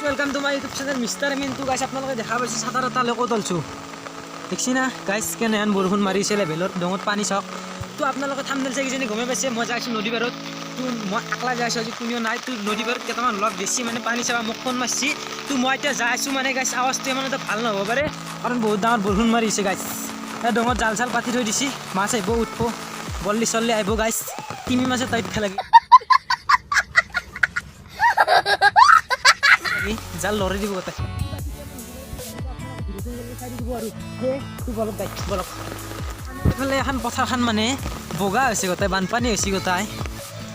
Welcome to my YouTube channel mister mean तो guys আপোনালোকে দেখা পাইছে ছাতাৰ এটা লৈ কদলছো দেখছি না গাইস কেনে আন বৰষুণ মাৰিছে লেভেলৰ ডঙত পানী চক তো আপোনালোকে থাম্বনেল চাই কিনে গমে পাইছে মই যাইছো নদী পাৰত তো মই আকলা যাইছো আজি কোনিও নাই তো নদী পাৰত কেটামান লগ বেছি মানে পানী চাবা মোক ফোন মাৰছি তো মই এতিয়া যাইছো মানে গাইস আৱাজটো মানে তো ভাল নহব পাৰে কাৰণ বহুত ডাঙৰ বৰষুণ মাৰিছে গাইস এই ডঙত জাল চাল পাতি থৈ দিছি মাছ আইব উঠব বল্লি চল্লি আইব গাইস তিমি মাছে টাইট খেলাগি জাল লৰি দিব গতে এফালে এখন পথাৰখন মানে বগা হৈছে গোটাই বানপানী হৈছে গোটাই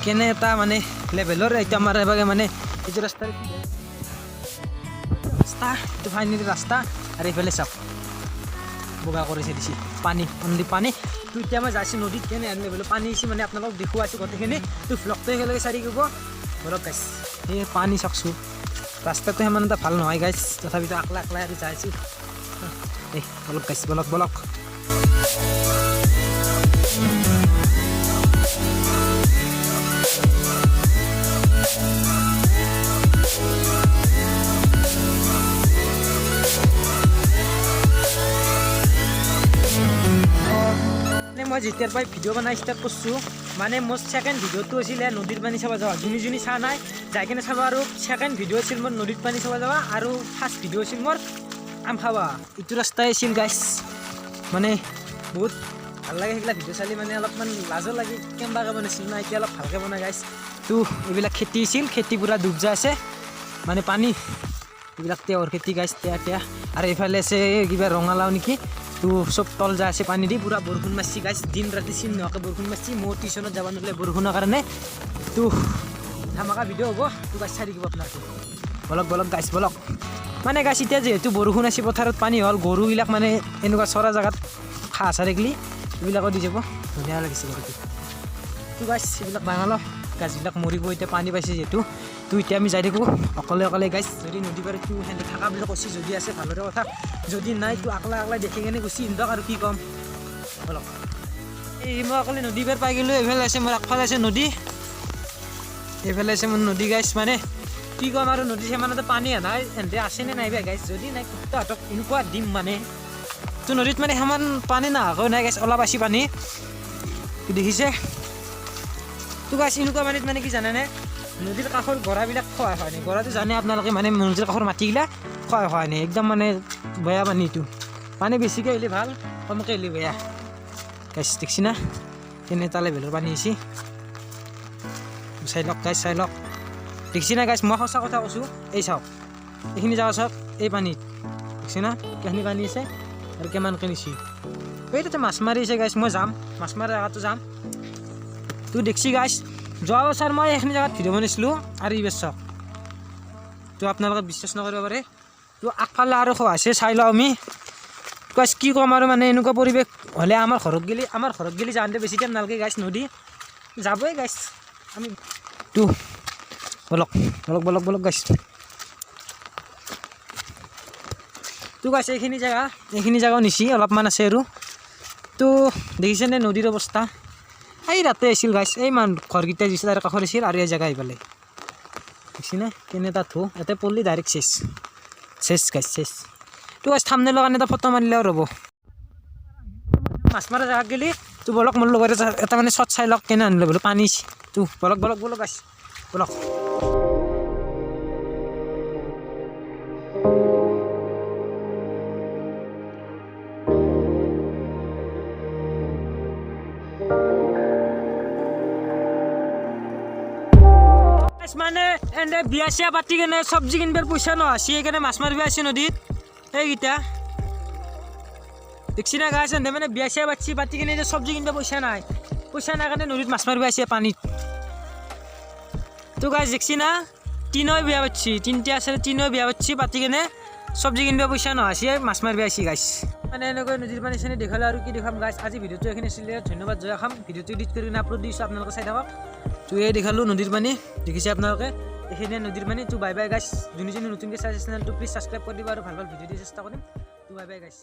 কেনে এটা মানে লেভেলৰ এতিয়া আমাৰ এবাগে মানে এইটো ৰাস্তা এইটো ফাইনেলি ৰাস্তা আৰু এইফালে চাওক বগা কৰিছে দিছে পানী অনলি পানী তো এতিয়া মই যাইছোঁ নদীত কেনে লেভেলৰ পানী হৈছে মানে আপোনালোকক দেখুৱাইছোঁ গোটেইখিনি তো ভ্লগটো একেলগে চাই দিব বলক গাইছ এই পানী চাওকচোন রাস্তাটো হেমান এটা ভাল নহয় গাইস তথাপিতো আকলা আকলা আৰু যাইছো এই বলক গাইস বলক বলক মই যেতিয়াৰ পৰাই ভিডিঅ' বনাই ষ্টাৰ্ট কৰিছোঁ মানে মোৰ ছেকেণ্ড ভিডিঅ'টো আছিলে নদীৰ পানী চাব যাওয়া যোনে চা নাই যাই কিনে চাব আৰু ছেকেণ্ড ভিডিঅ' আছিল মোৰ নদীত পানী চাব যাওয়া আৰু ফাৰ্ষ্ট ভিডিঅ' আছিল মোৰ আম খাৱা এইটো ৰাস্তাই আছিল গাইছ মানে বহুত ভাল লাগে সেইবিলাক ভিডিঅ' চালি মানে অলপমান লাজো লাগে কেনেবাকৈ বনাইছিল না এতিয়া অলপ ভালকৈ বনাই গাইছ তো এইবিলাক খেতি আছিল খেতি পূৰা ডুব যায় আছে মানে পানী এইবিলাক তেওৰ খেতি গাইছ তেয়া আৰু এইফালে আছে কিবা ৰঙালাও নেকি তো সব তল যায় আছে পানী দি পুৰা বৰষুণ মাৰছি গাইছ দিন ৰাতি চিন নোহোৱাকৈ বৰষুণ মাৰছি মই টিউশ্যনত যাব নোৱাৰিলে বৰষুণৰ কাৰণে তো ধামাকা ভিডিঅ' হ'ব তো গাইছ চাই থাকিব আপোনালোকে বলক বলক গাইছ বলক মানে গাইছ এতিয়া যিহেতু বৰষুণ আছে পথাৰত পানী হ'ল গৰুবিলাক মানে এনেকুৱা চৰা জেগাত ঘাঁহ চাহ দেখিলি এইবিলাকো দি যাব ধুনীয়া লাগিছে গৰুটো তো গাইছ এইবিলাক বাঙালো গাছবিলাক মৰিব এতিয়া পানী পাইছে যিহেতু তো এতিয়া আমি যাই থাকোঁ অকলে অকলে গাইছ যদি নদী পাৰত তো সেনেকৈ থকা বুলি কৈছে যদি আছে ভালৰে কথা যদি নাই তো আকলা আকলা দেখি কেনে গুচি ইন্দক আৰু কি ক'ম বলক এই মই অকলে নদী পাৰ পাই গ'লোঁ এইফালে আছে মোৰ আগফালে আছে নদী এইফালে আছে মোৰ নদী গাইছ মানে কি ক'ম আৰু নদী সিমানতে পানী নাই এনে আছেনে নাই গাইছ যদি নাই তাহাঁতক এনেকুৱা দিম মানে তো নদীত মানে সিমান পানী নাহাকৈ নাই গাইছ অলপ আছে পানী দেখিছে তো গাইছ এনেকুৱা পানীত মানে কি জানেনে নদীৰ কাষৰ গৰাবিলাক খোৱা হয় নাই গৰাটো জানে আপোনালোকে মানে নদীৰ কাষৰ মাটিগিলা খোৱা হয় নাই একদম মানে বেয়া পানীটো পানী বেছিকৈ আহিলে ভাল কমকৈ আহিলে বেয়া গাইছ দেখছি না কেনে এটা লেভেলৰ পানী আহিছে চাই লওক গাইছ চাই লওক দেখছি না গাইছ মই সঁচা কথা কৈছোঁ এই চাওক এইখিনি জাগা চাওক এই পানীত দেখছি না কেইখিনি পানী আছে আৰু কিমানকৈ নিছে এই তাতে মাছ মাৰিছে গাইছ মই যাম মাছ মাৰা জেগাটো যাম তো দেখছি গাইছ যোৱা বছৰ মই এইখিনি জেগাত ভিডিঅ' বনাইছিলোঁ আৰু এইবাৰ চাওক তো আপোনালোকে বিশ্বাস নকৰিব পাৰে তো আগফালে আৰু খোৱাইছে চাই লওঁ আমি গাইছ কি ক'ম আৰু মানে এনেকুৱা পৰিৱেশ হ'লে আমাৰ ঘৰত গেলি যাওঁতে বেছি টাইম নালাগে গাইছ নদী যাবই গাইছ আমি তো বলক বলক বলক বলক গাইছ তো গাইছ এইখিনি জেগাও নিছি অলপমান আছে আৰু তো দেখিছেনে নদীৰ অৱস্থা এই ৰাতে আছিল গাইছ এই ঘৰকেইটা দিছিল আৰু কাষৰ আছিল আৰু এই জেগা আহি পালে দেখছি না কেনে তাত ধো ইয়াতে পৰলি ডাইৰেক্ট চেছ গাইছ চেছ তো গাইছ থাম্বনেইলৰ কাৰণে এটা ফটো মাৰিলে আৰু ৰ'ব মাছ মাৰা জেগাত গেলি তো বলক মোৰ লগতে এটা মানে শ্বট চাই লওক কেনে আনিলে বোলো পানী তো বলক বলক বলক গাইছ বলক মানে এনে বিয়া চিয়া পাতি কেনে চব্জি কিনিবৰ পইচা নহৈছে সেইকাৰণে মাছ মাৰিব আছে নদীত এইকেইটা দেখছি না গাছ এনে মানে বিয়া চিয়া পাতি কেনে এতিয়া চব্জি কিনিব পইচা নাই কাৰণে নদীত মাছ মাৰিব আছে পানীত তো গাছ দেখছি না তিনিও বিয়া পাতিছে তিনিটা আছে তিনিও বিয়া পাতিছে পাতি কেনে চব্জি কিনিব পইচা নহৈছে মাছ মাৰিব আছে গাছ মানে এনেকৈ নদীৰ পানী চানী দেখালে আৰু কি দেখাম গাছ আজি ভিডিঅ'টো এইখিনি আছিলে ধন্যবাদ জয় খাম ভিডিঅ'টো এডিট কৰি কিনে আপলোড দিছোঁ আপোনালোকে চাই থাকক তো এই দেখালোঁ নদীৰ পানী দেখিছে আপোনালোকে এইখিনিয়ে নদীৰ পানী তো বাই বাই গাইছ যোনে নতুনকৈ চাই চেনেলটো প্লিজ ছাবস্ক্ৰাইব কৰি দিব আৰু ভাল ভাল ভিডিঅ' দি চেষ্টা কৰিম তো বাই বাই গাইছ।